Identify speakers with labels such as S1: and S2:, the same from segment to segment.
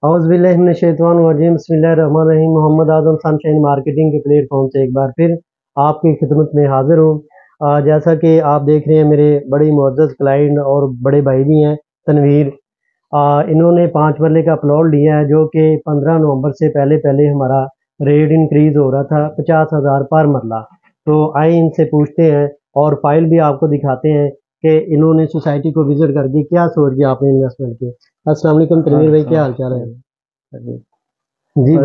S1: औज़ुबिल्लाहिमिनश्शैतानिर्रजीम बिस्मिल्लाहिर्रहमानिर्रहीम। मोहम्मद आज़म sunshine marketing के platform से एक बार फिर आपकी खिदमत में हाजिर हूँ। जैसा कि आप देख रहे हैं, मेरे बड़े मुअज़्ज़ज़ क्लाइंट और बड़े भाई भी हैं तनवीर, इन्होंने 5 मरले का प्लॉट लिया है, जो कि 15 नवंबर से पहले पहले हमारा रेट इंक्रीज़ हो रहा था 50,000 पर मरला। तो आइए इनसे पूछते हैं और फाइल भी आपको दिखाते हैं कि इन्होंने सोसाइटी को विज़िट करके क्या सोच के आपने इन्वेस्टमेंट की। अस्सलाम वालेकुम तनवीर भाई, क्या हाल चाल है? जी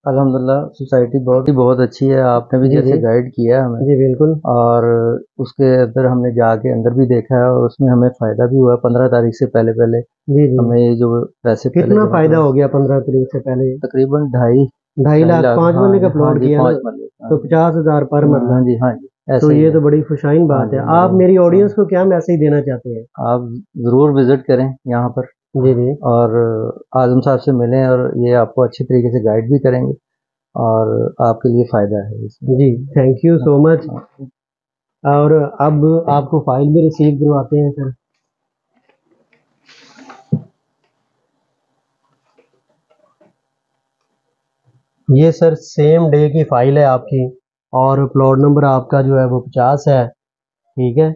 S2: अल्हम्दुलिल्लाह सोसाइटी बहुत अच्छी है। आपने भी जैसे गाइड किया है हमें।
S1: जी बिल्कुल।
S2: और उसके अंदर हमने जाके अंदर भी देखा है और उसमें हमें फ़ायदा भी हुआ। 15 तारीख से पहले पहले
S1: जी जी
S2: हमें ये जो पैसे
S1: कितना फायदा हो गया 15 तारीख से पहले?
S2: तकरीबन 2.5
S1: लाख 5
S2: हाँ
S1: मरले का प्लॉट
S2: हाँ जी,
S1: किया ना,
S2: 5 मरले
S1: तो 50,000 पर मरला।
S2: हाँ जी हाँ जी,
S1: तो
S2: ऐसे ही
S1: ये
S2: है।
S1: तो बड़ी खुशाइन
S2: हाँ
S1: बात
S2: जी,
S1: है। आप मेरी ऑडियंस को क्या मैसेज देना चाहते हैं?
S2: आप ज़रूर विज़िट करें यहाँ पर
S1: जी जी
S2: और आज़म साहब से मिलें और ये आपको अच्छी तरीके से गाइड भी करेंगे और आपके लिए फ़ायदा है इसमें।
S1: जी, थैंक यू सो मच। और अब आपको फाइल भी रिसीव करवाते हैं सर। ये सर सेम डे की फाइल है आपकी और प्लॉट नंबर आपका जो है वो 50 है। ठीक है,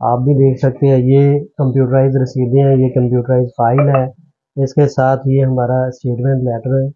S1: आप भी देख सकते हैं, ये कंप्यूटराइज रसीदें हैं, ये कंप्यूटराइज फाइल है, इसके साथ ये हमारा स्टेटमेंट लेटर है।